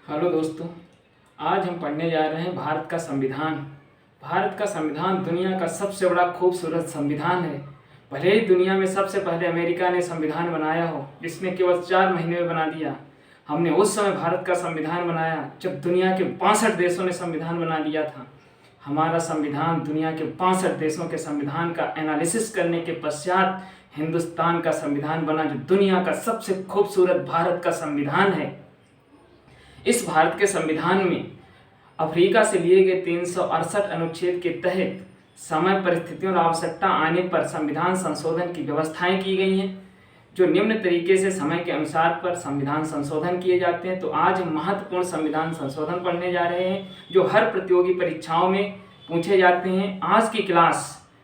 Hello दोस्तों। आज हम पढ़ने जा रहे हैं भारत का संविधान। भारत का संविधान दुनिया का सबसे बड़ा खूबसूरत संविधान है। भले ही दुनिया में सबसे पहले अमेरिका ने संविधान बनाया हो, जिसने केवल 4 महीने में बना दिया, हमने उस समय भारत का संविधान बनाया जब दुनिया के 62 देशों ने संविधान बना लिया था। हमारा संविधान दुनिया के 62 देशों के संविधान का एनालिसिस करने के पश्चात हिंदुस्तान का संविधान बना, जो दुनिया का सबसे खूबसूरत भारत का संविधान है। इस भारत के संविधान में अफ्रीका से लिए गए 368 अनुच्छेद के तहत समय, परिस्थितियों और आवश्यकता आने पर संविधान संशोधन की व्यवस्थाएं की गई हैं, जो निम्न तरीके से समय के अनुसार पर संविधान संशोधन किए जाते हैं। तो आज हम महत्वपूर्ण संविधान संशोधन पढ़ने जा रहे हैं, जो हर प्रतियोगी परीक्षाओं में पूछे जाते हैं। आज की क्लास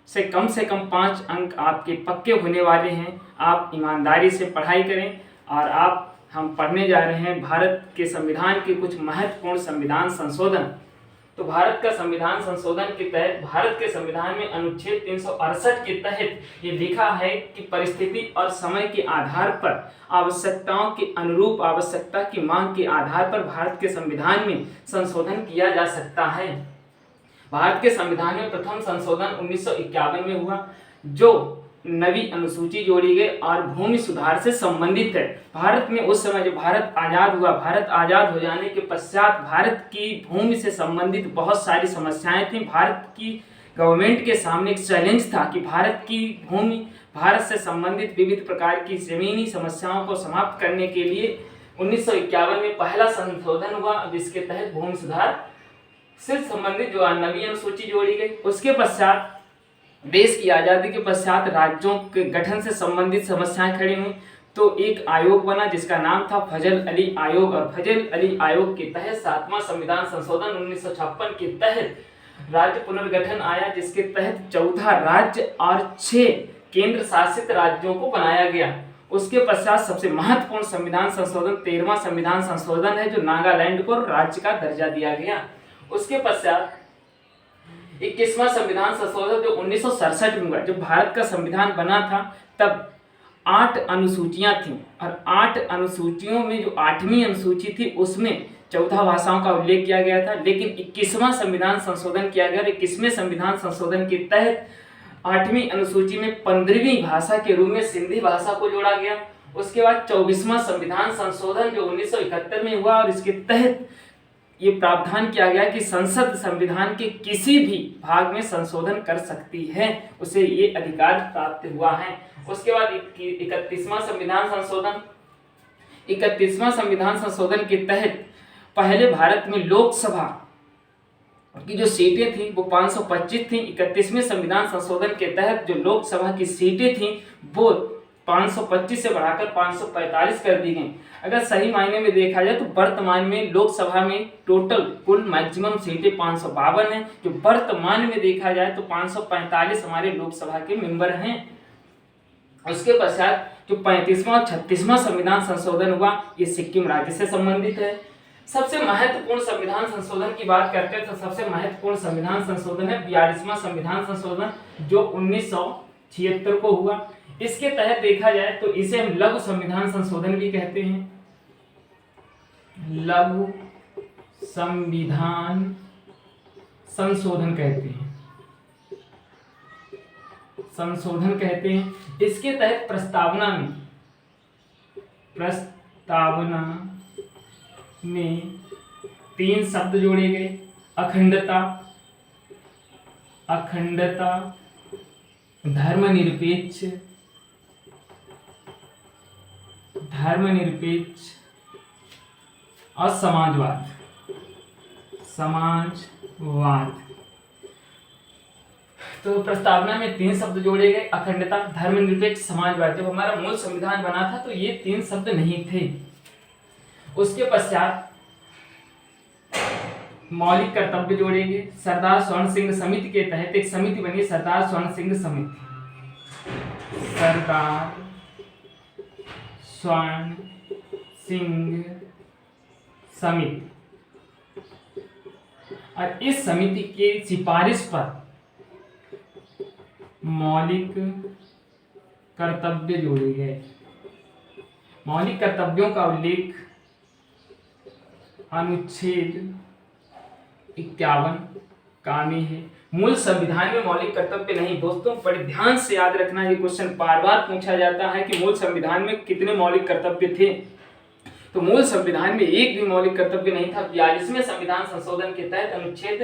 से कम 5 अंक आपके पक्के होने वाले हैं। आप ईमानदारी से पढ़ाई करें और हम पढ़ने जा रहे हैं भारत के संविधान के कुछ महत्वपूर्ण संविधान संशोधन। तो भारत का संविधान संशोधन के तहत भारत के संविधान में अनुच्छेद 368 के तहत ये लिखा है कि परिस्थिति और समय के आधार पर आवश्यकताओं के अनुरूप, आवश्यकता की मांग के आधार पर भारत के संविधान में संशोधन किया जा सकता है। भारत के संविधान में प्रथम संशोधन 1951 में हुआ, जो नवी अनुसूची जोड़ी गई और भूमि सुधार से संबंधित है। भारत में उस समय जो भारत आज़ाद हुआ, भारत आज़ाद हो जाने के पश्चात भारत की भूमि से संबंधित बहुत सारी समस्याएं थीं। भारत की गवर्नमेंट के सामने एक चैलेंज था कि भारत की भूमि, भारत से संबंधित विविध प्रकार की ज़मीनी समस्याओं को समाप्त करने के लिए 1951 में पहला संशोधन हुआ, जिसके तहत भूमि सुधार से संबंधित जो नवी अनुसूची जोड़ी गई। उसके पश्चात देश की आज़ादी के पश्चात राज्यों के गठन से संबंधित समस्याएं खड़ी हुई, तो एक आयोग बना जिसका नाम था फजल अली आयोग, और फजल अली आयोग के तहत 7वां संविधान संशोधन 1956 के तहत राज्य पुनर्गठन आया, जिसके तहत 14 राज्य और 6 केंद्र शासित राज्यों को बनाया गया। उसके पश्चात सबसे महत्वपूर्ण संविधान संशोधन 13वां संविधान संशोधन है, जो नागालैंड को राज्य का दर्जा दिया गया। उसके पश्चात 21वां संविधान संशोधन जो 1967 में हुआ। जब भारत का संविधान बना था तब 8 अनुसूचियां थीं, और 8 अनुसूचियों में जो 8वीं अनुसूची थी उसमें 14 भाषाओं का उल्लेख किया गया था, लेकिन 21वां संविधान संशोधन किया गया। 21वें संविधान संशोधन के तहत 8वीं अनुसूची में 15वीं भाषा के रूप में सिंधी भाषा को जोड़ा गया। उसके बाद 24वां संविधान संशोधन जो 1971 में हुआ, और इसके तहत ये प्रावधान किया गया कि संसद संविधान के किसी भी भाग में संशोधन कर सकती है, उसे ये अधिकार प्राप्त हुआ है। उसके बाद 31वां संविधान संशोधन 31वां संविधान संशोधन के तहत पहले भारत में लोकसभा की जो सीटें थी वो 525 थी। 31वें संविधान संशोधन के तहत जो लोकसभा की सीटें थी वो 525 से बढ़ाकर 545 कर दी गई। अगर सही मायने में देखा जाए तो वर्तमान में लोकसभा में टोटल कुल मैक्सिमम सीटें 552 हैं, जो वर्तमान में देखा जाए तो 545 हमारे लोकसभा के मेंबर हैं। उसके पश्चात जो 35वां और 36वां संविधान संशोधन हुआ, ये सिक्किम राज्य से संबंधित है। सबसे महत्वपूर्ण संविधान संशोधन की बात करते हैं तो सबसे महत्वपूर्ण संविधान संशोधन है 42वां संविधान संशोधन, जो 1976 को हुआ। इसके तहत देखा जाए तो इसे हम लघु संविधान संशोधन भी कहते हैं। लघु संविधान संशोधन कहते हैं, संशोधन कहते हैं। इसके तहत प्रस्तावना में 3 शब्द जोड़े गए: अखंडता, धर्मनिरपेक्ष और समाजवाद। तो प्रस्तावना में 3 शब्द जोड़े गए: अखंडता, धर्मनिरपेक्ष, समाजवाद। जब हमारा मूल संविधान बना था तो ये 3 शब्द नहीं थे। उसके पश्चात मौलिक कर्तव्य जोड़े गए। सरदार स्वर्ण सिंह समिति के तहत एक समिति बनी, सरदार स्वर्ण सिंह समिति। सरदार स्वर्ण सिंह समिति, और इस समिति के सिफारिश पर मौलिक कर्तव्य जोड़े गए। मौलिक कर्तव्यों का उल्लेख अनुच्छेद 51 काम ही है। मूल संविधान में मौलिक कर्तव्य नहीं। दोस्तों बड़े ध्यान से याद रखना, ये क्वेश्चन बार बार पूछा जाता है कि मूल संविधान में कितने मौलिक कर्तव्य थे। तो मूल संविधान में एक भी मौलिक कर्तव्य नहीं था। 42वें संविधान संशोधन के तहत अनुच्छेद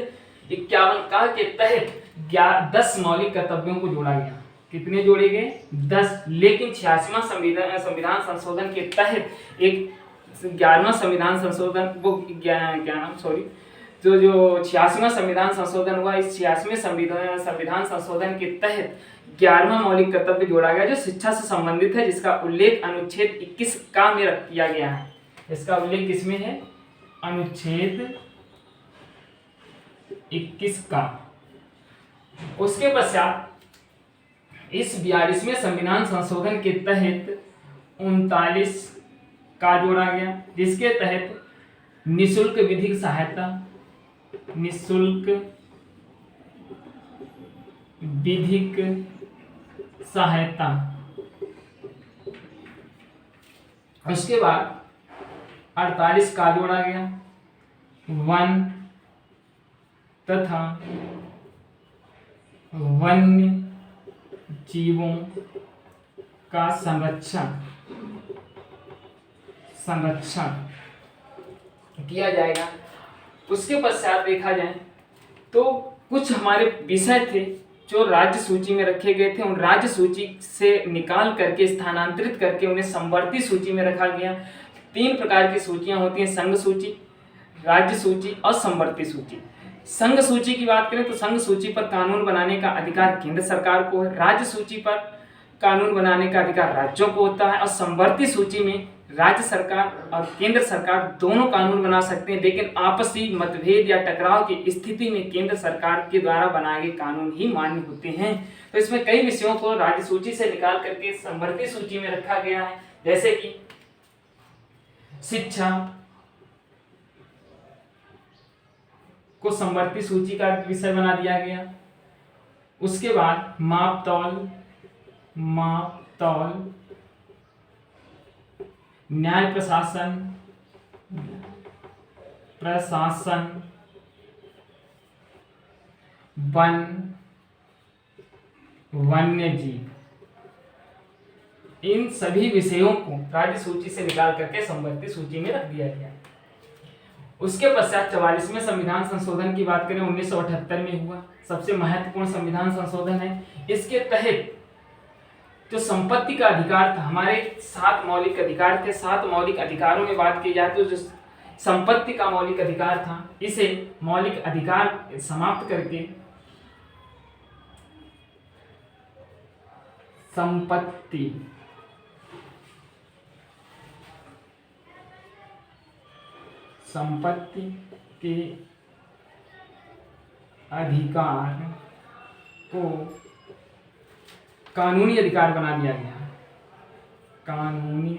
51 का के तहत 10 मौलिक कर्तव्यों को जोड़ा गया। कितने जोड़े गए? 10। लेकिन 86वां संविधान संशोधन के तहत एक 11वां संविधान संशोधन वो जो 86वां संविधान संशोधन हुआ, इस 86वें संविधान संशोधन के तहत 11वां मौलिक कर्तव्य जोड़ा गया जो शिक्षा से संबंधित है, जिसका उल्लेख अनुच्छेद 21 का में किया गया है। इसका उल्लेख किसमें है? अनुच्छेद 21 का। उसके पश्चात इस 42वें संविधान संशोधन के तहत 39 का जोड़ा गया, जिसके तहत निःशुल्क विधिक सहायता, निःशुल्क विधिक सहायता। उसके बाद 48 का जोड़ा गया, वन तथा वन्य जीवों का संरक्षण किया जाएगा। उसके पश्चात देखा जाए तो कुछ हमारे विषय थे जो राज्य सूची में रखे गए थे, उन राज्य सूची से निकाल करके स्थानांतरित करके उन्हें समवर्ती सूची में रखा गया। 3 प्रकार की सूचियां होती हैं, संघ सूची, राज्य सूची और समवर्ती सूची। संघ सूची की बात करें तो संघ सूची पर कानून बनाने का अधिकार केंद्र सरकार को है, राज्य सूची पर कानून बनाने का अधिकार राज्यों को होता है, और समवर्ती सूची में राज्य सरकार और केंद्र सरकार दोनों कानून बना सकते हैं, लेकिन आपसी मतभेद या टकराव की स्थिति में केंद्र सरकार के द्वारा बनाए गए कानून ही मान्य होते हैं। तो इसमें कई विषयों को राज्य सूची से निकाल करके समवर्ती सूची में रखा गया है, जैसे कि शिक्षा को समवर्ती सूची का विषय बना दिया गया। उसके बाद माप तौल, न्याय प्रशासन, वन्य जीव, इन सभी विषयों को राज्य सूची से निकाल करके समवर्ती सूची में रख दिया गया। उसके पश्चात 44वें संविधान संशोधन की बात करें, 1978 में हुआ, सबसे महत्वपूर्ण संविधान संशोधन है। इसके तहत जो संपत्ति का अधिकार था, हमारे 7 मौलिक अधिकार थे, 7 मौलिक अधिकारों में बात की जाए तो जो संपत्ति का मौलिक अधिकार था, इसे मौलिक अधिकार समाप्त करके संपत्ति के अधिकार को कानूनी अधिकार बना दिया गया। कानूनी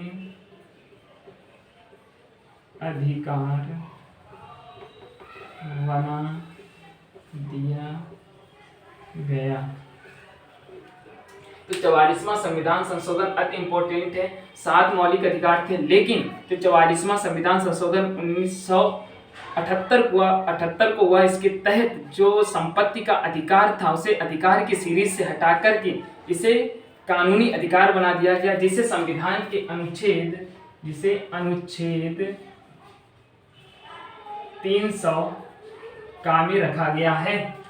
अधिकार बना दिया गया। तो 44वां संविधान संशोधन अति इंपॉर्टेंट है। 7 मौलिक अधिकार थे, लेकिन जो 44वां संविधान संशोधन 1978 को हुआ, इसके तहत जो संपत्ति का अधिकार था उसे अधिकार की सीरीज से हटा करके इसे कानूनी अधिकार बना दिया गया, जिसे संविधान के अनुच्छेद 300 का में रखा गया है।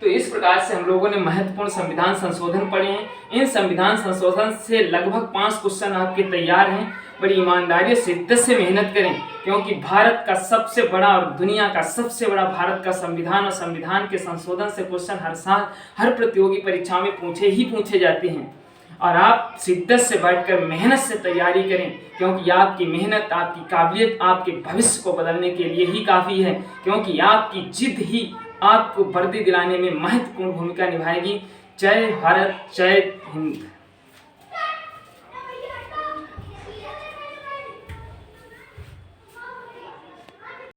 तो इस प्रकार से हम लोगों ने महत्वपूर्ण संविधान संशोधन पढ़े हैं। इन संविधान संशोधन से लगभग 5 क्वेश्चन आपके तैयार हैं। बड़ी ईमानदारी से शिद्दत से मेहनत करें, क्योंकि भारत का सबसे बड़ा और दुनिया का सबसे बड़ा भारत का संविधान और संविधान के संशोधन से क्वेश्चन हर साल हर प्रतियोगी परीक्षा में पूछे जाते हैं। और आप शिद्दत से बैठकर मेहनत से तैयारी करें, क्योंकि आपकी मेहनत, आपकी काबिलियत आपके भविष्य को बदलने के लिए ही काफ़ी है, क्योंकि आपकी जिद ही आपको वर्दी दिलाने में महत्वपूर्ण भूमिका निभाएगी। जय भारत, जय हिंद।